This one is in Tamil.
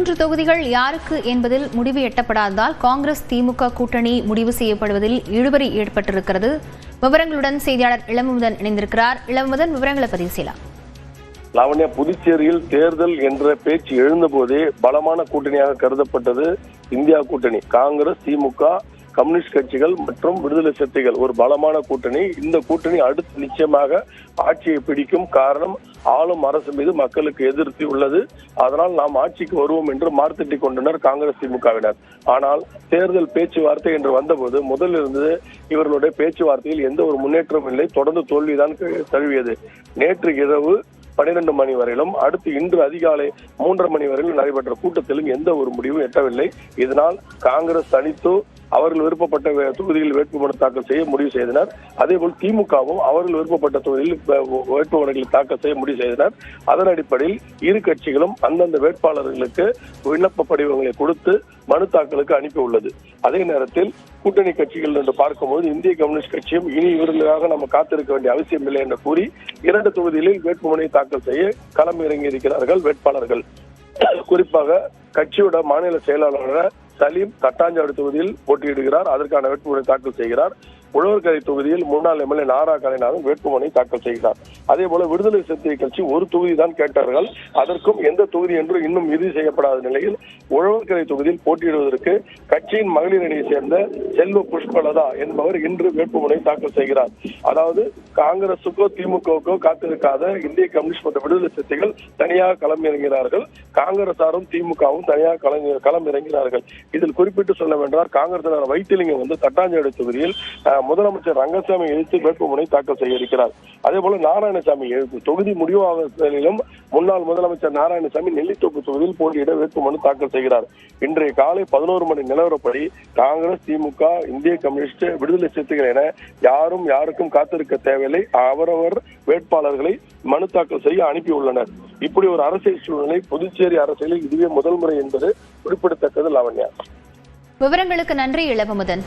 3 தொகுதிகள் யாருக்கு என்பதில் முடிவு எட்டப்படாததால் காங்கிரஸ் திமுக கூட்டணி முடிவு செய்யப்படுவதில் இழுபறி ஏற்பட்டிருக்கிறது. விவரங்களுடன் செய்தியாளர் இளமுதன் இணைந்திருக்கிறார். இளமுதன், விவரங்களை பதிவு செய்யலாம். லாவண்யா, புதுச்சேரியில் தேர்தல் என்ற பேச்சு எழுந்தபோதே பலமான கூட்டணியாக கருதப்பட்டது இந்தியா கூட்டணி. காங்கிரஸ், திமுக, கம்யூனிஸ்ட் கட்சிகள் மற்றும் விடுதலை சிறுத்தைகள் ஒரு பலமான கூட்டணி. இந்த கூட்டணி அடுத்து நிச்சயமாக ஆட்சியை பிடிக்கும். காரணம், ஆளும் அரசு மீது மக்களுக்கு எதிர்த்து உள்ளது. அதனால் நாம் ஆட்சிக்கு வருவோம் என்று மார்த்தட்டி கொண்டனர் காங்கிரஸ், திமுகவினர். ஆனால் தேர்தல் பேச்சுவார்த்தை என்று வந்தபோது முதலிருந்து இவர்களுடைய பேச்சுவார்த்தையில் எந்த ஒரு முன்னேற்றமும் இல்லை. தொடர்ந்து தோல்விதான் தழுவியது. நேற்று இரவு 12 மணி வரையிலும், அடுத்து இன்று அதிகாலை 3:30 மணி வரையிலும் நடைபெற்ற கூட்டத்திலும் எந்த ஒரு முடிவும் எட்டவில்லை. இதனால் காங்கிரஸ் தனித்து அவர்கள் விருப்பப்பட்ட தொகுதியில் வேட்புமனு தாக்கல் செய்ய முடிவு செய்தனர். அதேபோல் திமுகவும் அவர்கள் விருப்பப்பட்ட தொகுதியில் வேட்புமனுகளை தாக்கல் செய்ய முடிவு செய்தனர். அதன் அடிப்படையில் இரு கட்சிகளும் அந்தந்த வேட்பாளர்களுக்கு விண்ணப்ப படிவங்களை கொடுத்து மனு தாக்கலுக்கு அனுப்பியுள்ளது. அதே நேரத்தில் கூட்டணி கட்சிகள் என்று பார்க்கும்போது இந்திய கம்யூனிஸ்ட் கட்சியும் இனி இவர்களுக்காக நம்ம காத்திருக்க வேண்டிய அவசியம் இல்லை என்று கூறி 2 தொகுதிகளில் வேட்புமனை தாக்கல் செய்ய களம் இறங்கி இருக்கிறார்கள் வேட்பாளர்கள். குறிப்பாக கட்சியோட மாநில செயலாளர் சலீம் தட்டாஞ்சாவடி தொகுதியில் போட்டியிடுகிறார். அதற்கான வேட்புமனை தாக்கல் செய்கிறார். உழவர்கரை தொகுதியில் முன்னாள் எம்எல்ஏ நாரா கலைநாதன் வேட்புமனை தாக்கல் செய்கிறார். அதே போல விடுதலை சிறுத்தை கட்சி ஒரு தொகுதி தான் கேட்டார்கள். அதற்கும் எந்த தொகுதி என்று இன்னும் இறுதி செய்யப்படாத நிலையில் உழவர்கரை தொகுதியில் போட்டியிடுவதற்கு கட்சியின் மகளிர் அணியை சேர்ந்த செல்வ புஷ்பலதா என்பவர் இன்று வேட்புமனை தாக்கல் செய்கிறார். அதாவது காங்கிரசுக்கோ திமுகவுக்கோ காத்திருக்காத இந்திய கம்யூனிஸ்ட் மற்றும் விடுதலை சிறுத்தைகள் தனியாக களம் இறங்கினார்கள். காங்கிரசாரும் திமுகவும் தனியாக களம் இறங்கினார்கள். இதில் குறிப்பிட்டு சொல்ல வேண்டாம், காங்கிரசினர் வைத்திலிங்கம் தட்டாஞ்சாவடி தொகுதியில் முதலமைச்சர் ரங்கசாமி எதிர்த்து வேட்புமனை தாக்கல் செய்ய இருக்கிறார். அதே போல நாராயணசாமி தொகுதி முடிவாகும் முன்னாள் முதலமைச்சர் நாராயணசாமி நெல்லித்தோப்பு தொகுதியில் போட்டியிட வேட்புமனு தாக்கல் செய்கிறார். இன்றைய காலை 11 மணி நிலவரப்படி காங்கிரஸ், திமுக, இந்திய கம்யூனிஸ்ட், விடுதலை சிறுத்தைகள் என யாருக்கும் காத்திருக்க தேவையில்லை. அவரவர் வேட்பாளர்களை மனு தாக்கல் செய்ய அனுப்பியுள்ளனர். இப்படி ஒரு அரசியல் சூழ்நிலை புதுச்சேரி அரசியலில் இதுவே முதல் முறை என்பது குறிப்பிடத்தக்கது. லாவண்யா, விவரங்களுக்கு நன்றி இளமுதன்.